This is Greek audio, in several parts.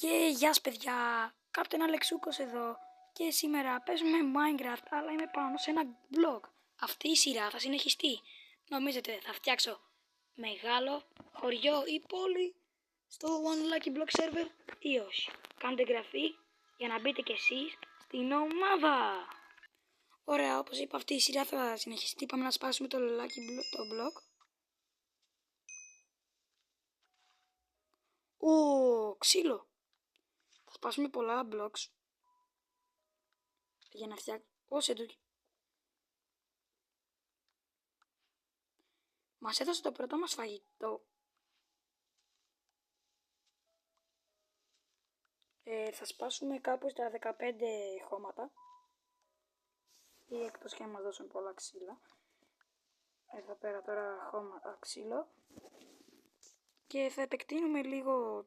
Και γεια σας παιδιά, Captain Alexoukos εδώ και σήμερα παίζουμε Minecraft, αλλά είμαι πάνω σε ένα blog. Αυτή η σειρά θα συνεχιστεί. Νομίζετε θα φτιάξω μεγάλο χωριό ή πόλη στο One Lucky Block server ή όχι? Κάντε εγγραφή για να μπείτε κι εσείς στην ομάδα. Ωραία, όπως είπα αυτή η σειρά θα συνεχιστεί. Πάμε να σπάσουμε το block. Ξύλο. Θα σπάσουμε πολλά blocks για να φτιάξουμε. Μας έδωσε το πρώτο μας φαγητό. Θα σπάσουμε κάπου στα 15 χώματα. Ή εκτός και να μας δώσουν πολλά ξύλα. Εδώ πέρα τώρα ξύλο. Και θα επεκτείνουμε λίγο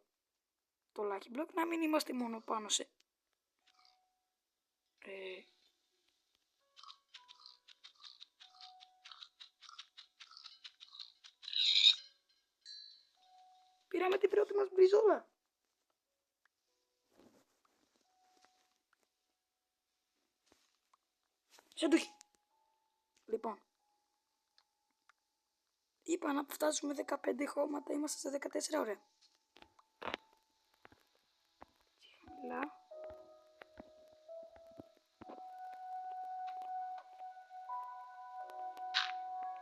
το Lucky Block, να μην είμαστε μόνο πάνω σε... Πήραμε την πρώτη μας μπριζόλα. Σεντούχι. Λοιπόν. Είπα να φτάσουμε 15 χώματα, είμαστε σε 14, ωραία. Χαμηλά.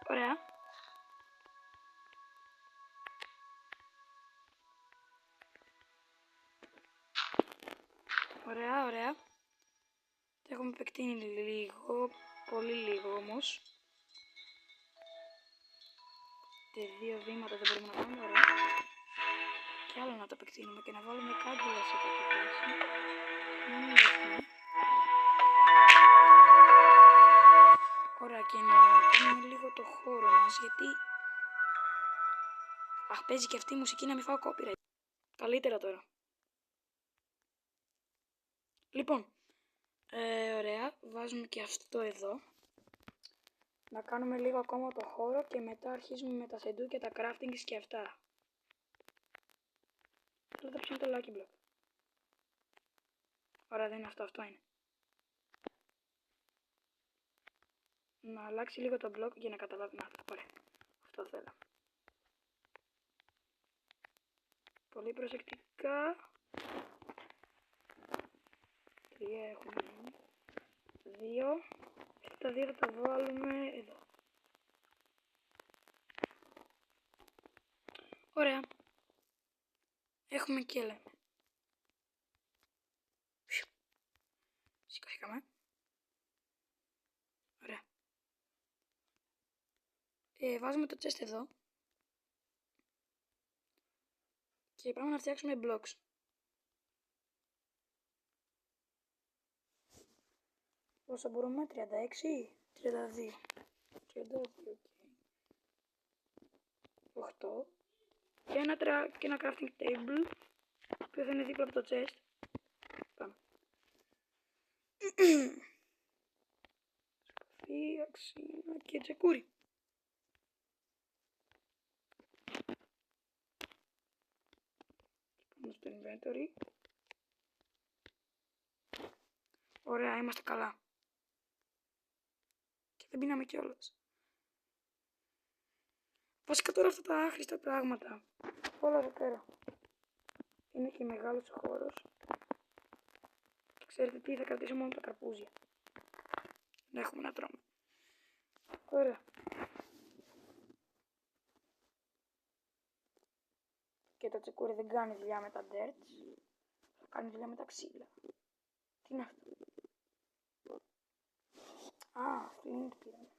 Ωραία. Ωραία, ωραία. Το έχουμε επεκτείνει λίγο, πολύ λίγο όμως. Και 2 βήματα δεν μπορούμε να κάνουμε, ωραία. Και άλλο να το επεκτείνουμε και να βάλουμε κάγκελα σε κάποια θέση. Να μην δεχτούμε. Ωραία, και να κάνουμε λίγο το χώρο μας, γιατί... Αχ, παίζει και αυτή η μουσική, να μην φάω copyright. Καλύτερα τώρα. Λοιπόν, ωραία, βάζουμε και αυτό εδώ. Να κάνουμε λίγο ακόμα το χώρο και μετά αρχίζουμε με τα σεντούκια, τα craftings και αυτά. Θέλω να πιάσουμε το Lucky Block. Ωραία, δεν είναι αυτό, αυτό είναι. Να αλλάξει λίγο το block για να καταλάβει. Να, ωραία, αυτό θέλω. Πολύ προσεκτικά. 3 έχουμε. 2. Τα 2 θα τα βάλουμε εδώ. Ωραία. Έχουμε και λέμε. Σηκωθήκαμε. Ωραία. Βάζουμε το chest εδώ. Και πάμε να φτιάξουμε blocks. Πόσο μπορούμε? 36, 32. 32, ok. 8. Και ένα crafting table, που θα είναι δίπλα από το chest. Πάμε. Σκοφή, αξίνα και τσεκούρι. Πάμε στο inventory. Ωραία, είμαστε καλά. Και δεν πίναμε κιόλας. Βασικά τώρα αυτά τα άχρηστα πράγματα. Όλα εδώ πέρα. Είναι και μεγάλος ο χώρος. Και ξέρετε τι, θα κρατήσω μόνο τα καρπούζια. Να έχουμε να τρώμε. Ωραία. Και το τσεκούρι δεν κάνει δουλειά με τα dirts. Θα κάνει δουλειά με τα ξύλα. Τι είναι αυτό? Α, flint πήραμε.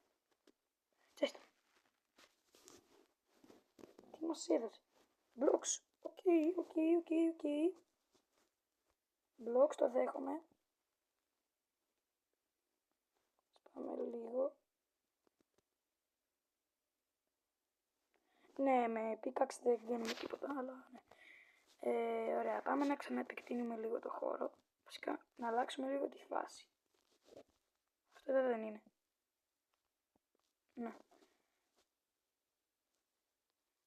Τσέστο. Τι μας έδωσε? Blocks. Οκ. Blocks, το δέχομαι. Πάμε λίγο. Ναι, με pickaxe δεν βγαίνουμε τίποτα, αλλά ναι. Ωραία, πάμε να ξαναεπεκτείνουμε λίγο το χώρο. Φυσικά, να αλλάξουμε λίγο τη φάση. Αυτό εδώ δεν είναι. Ναι.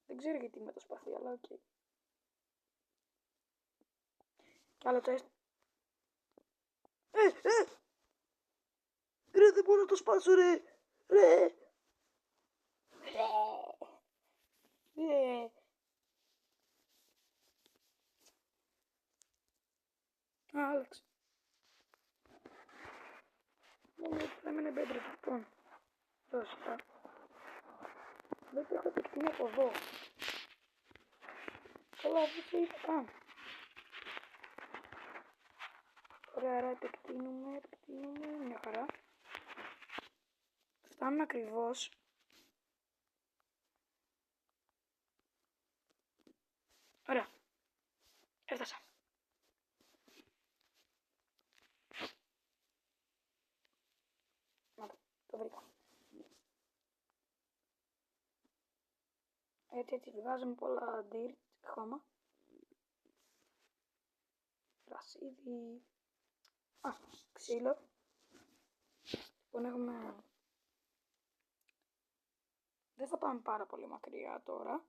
Δεν ξέρω γιατί με το σπαθί, αλλά οκ. Κι άλλο τσέστ. Ρε, δεν μπορώ να το σπάσω, ρε. Ρε. Άλλαξε. Δεν είναι μπέντρε, λοιπόν. Δώσε τα. Δεν το έχω επεκτείνει από εδώ. Καλά, δεν το είπα καν. Ωραία, άρα επεκτείνουμε, μια χαρά. Φτάνουμε ακριβώς. Ωραία. Έφτασα. Να το βρήκα. Έτσι βγάζουμε πολλά dirt, χώμα. Γρασίδι. Ξύλο. Λοιπόν, έχουμε... Δεν θα πάμε πάρα πολύ μακριά τώρα.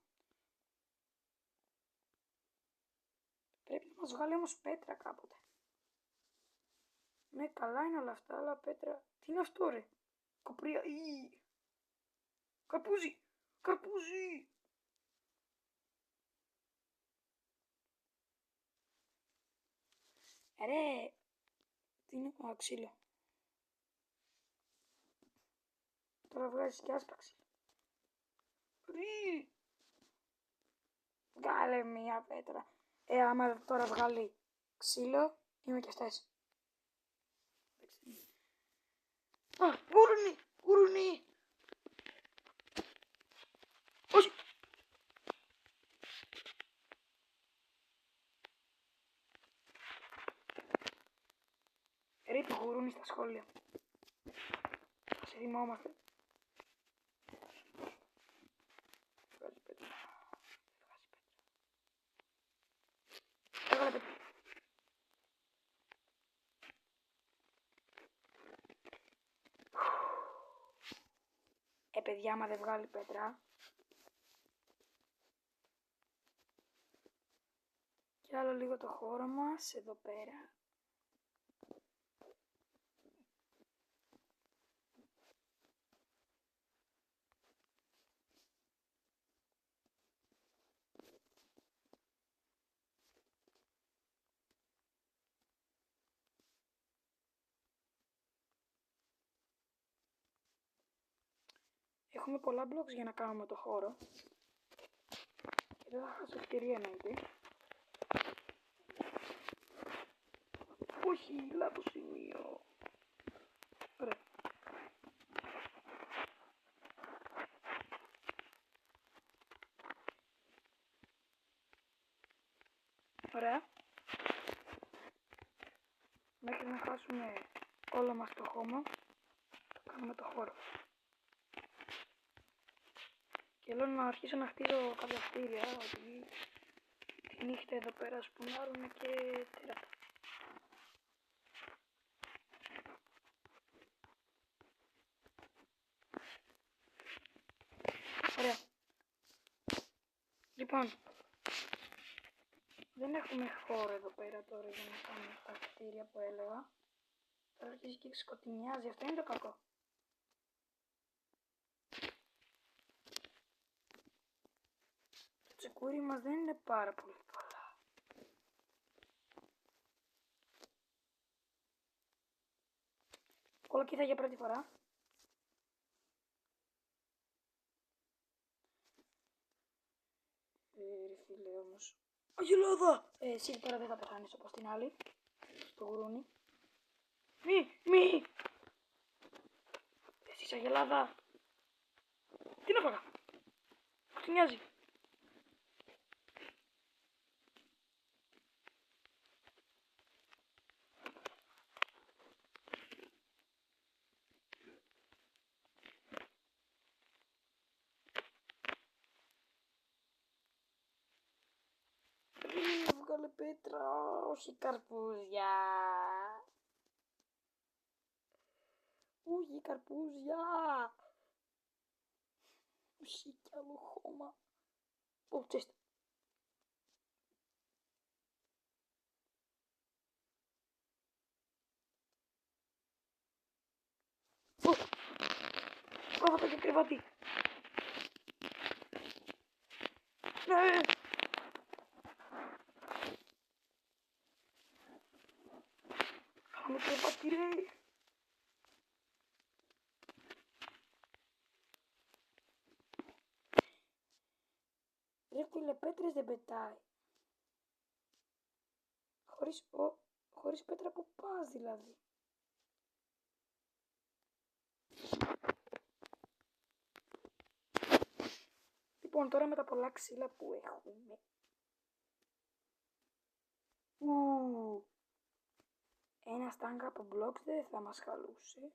Πρέπει να μας βγάλει όμως πέτρα κάποτε. Ναι, καλά είναι όλα αυτά, αλλά πέτρα... Τι είναι αυτό, ρε? Κοπρία... Καρπούζι! Καρπούζι! Ρε! Τι είναι? Ξύλο. Τώρα βγάζεις και άσπρα ξύλο. Βγάλε μία πέτρα. Άμα τώρα βγάλει ξύλο, είμαι και αυτές. Γουρουνί! Γουρουνί! Όχι! Ρίπη γουρούνι στα σχόλια. Σε θυμόμαστε. Βγάζει πέτρα. Έβγαλε πέτρα. Παιδιά, άμα δεν βγάλει πέτρα. Και άλλο λίγο το χώρο μας, εδώ πέρα. Έχουμε πολλά blocks για να κάνουμε το χώρο. Και δεν θα χάσω ευκαιρία εννοείται. Όχι, λάθος σημείο. Ωραία. Ωραία. Μέχρι να χάσουμε όλο μας το χώμα, θα κάνουμε το χώρο. Και θέλω να αρχίσω να χτίζω κάποια κτίρια, ότι τη νύχτα εδώ πέρα σπουνάρουν και τέρατα. Ωραία. Λοιπόν, δεν έχουμε χώρο εδώ πέρα τώρα για να κάνουμε τα κτίρια που έλεγα. Τώρα αρχίζει και σκοτεινιάζει, αυτό είναι το κακό. Το τσεκούρι μας δεν είναι πάρα πολύ πολλά. Κολοκύθα για πρώτη φορά. Ρε φίλε όμως. Αγελάδα! Εσύ τώρα δεν θα πεθάνεις όπως την άλλη. Στο γουρούνι. Μη! Εσύ είσαι αγελάδα. Τι να φάγα. Ξυνιάζει. Βγάλε πέτρα, όχι καρπούζια. Όχι καρπούζια. Όχι κι άλλο χώμα. Ω, τσέστα. πρόβατα και κρεβάτι. Ναι. Κάμε κρεβάτι ρε. Ρε φίλε, πέτρες δεν πετάει. Χωρίς πέτρα που πας δηλαδή. Λοιπόν, τώρα με τα πολλά ξύλα που έχουμε. Ένα στάγκα από blocks δεν θα μας χαλούσε.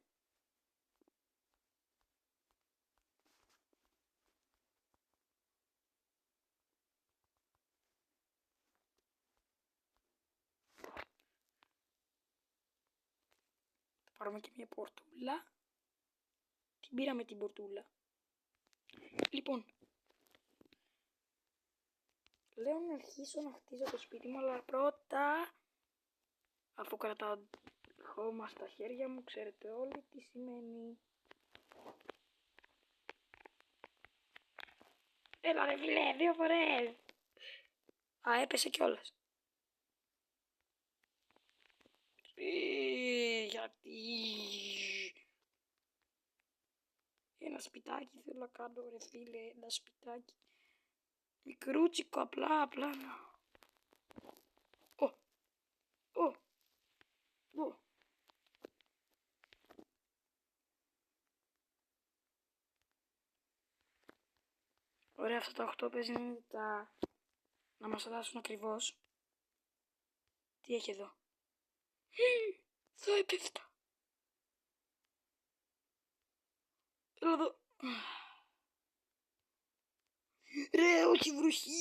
Θα πάρουμε και μια πορτούλα. Την πήραμε την πορτούλα. Λοιπόν, λέω να αρχίσω να χτίζω το σπίτι μου, αλλά πρώτα, αφού κρατάω χώμα στα χέρια μου, ξέρετε όλοι τι σημαίνει. Έλα ρε φίλε, 2 φορές. Α, έπεσε κιόλας. Γιατί... Ένα σπιτάκι θέλω να κάνω ρε φίλε, ένα σπιτάκι. Μικρούτσικο, απλά να... Ωραία, αυτά τα 8 παίζει να μας αλλάσουν ακριβώς. Τι έχει εδώ. Θα έπεφτα. Έλα εδώ. Ρε, όχι βροχή.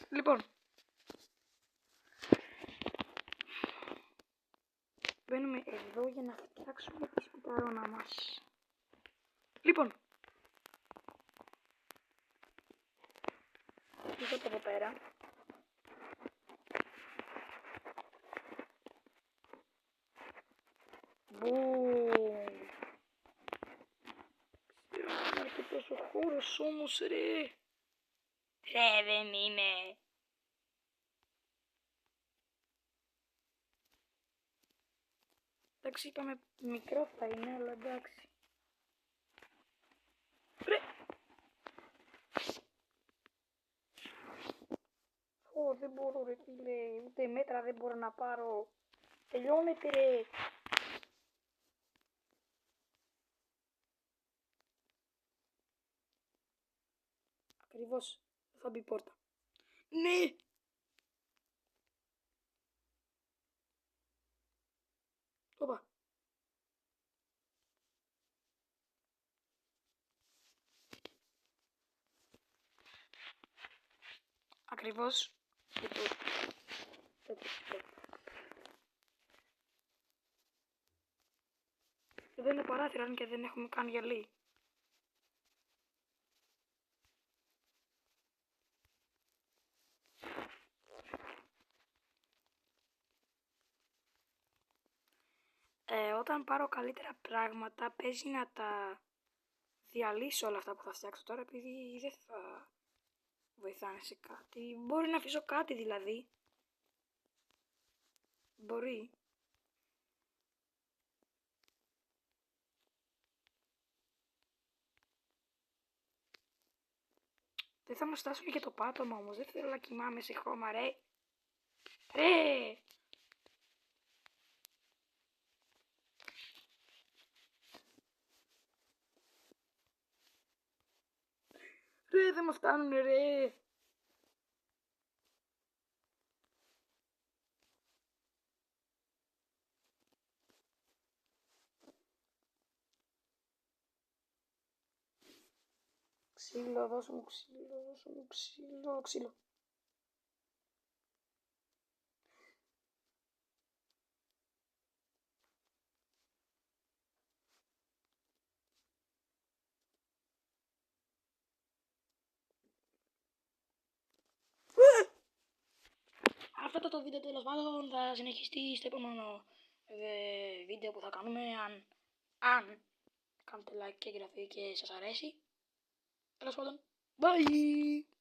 Λοιπόν, μπαίνουμε εδώ για να φτιάξουμε τη σπιταρόνα μας. Λοιπόν, πήγα από εδώ πέρα. Μπουμ. Είναι αρκετός ο χώρος όμως ρε. Ρε δεν είναι. Εντάξει, είπαμε μικρό θα είναι, αλλά εντάξει. Ρε! Δεν μπορώ ρε φίλε, ούτε μέτρα δεν μπορώ να πάρω. Τελειώνεται ρε. Ακριβώς, θα μπει πόρτα. Ναι! Όπα. Ακριβώς. Εδώ είναι παράθυρα, αν και δεν έχουμε καν γυαλί. Όταν πάρω καλύτερα πράγματα, παίζει να τα διαλύσω όλα αυτά που θα φτιάξω τώρα, επειδή δεν θα βοηθάνε σε κάτι. Μπορεί να αφήσω κάτι δηλαδή. Μπορεί. Δεν θα μου στάσουν και το πάτωμα όμως. Δεν θέλω να κοιμάμαι σε χώμα, ρε. Ρε! Ρε, δεν μου φτάνουνε, ρε. Ξύλο, δώσ' μου ξύλο, δώσ' μου ξύλο. αυτό το βίντεο τέλος πάντων θα συνεχιστεί στο επόμενο βίντεο που θα κάνουμε, αν κάνετε like και εγγραφή και σας αρέσει. Τέλος πάντων, bye!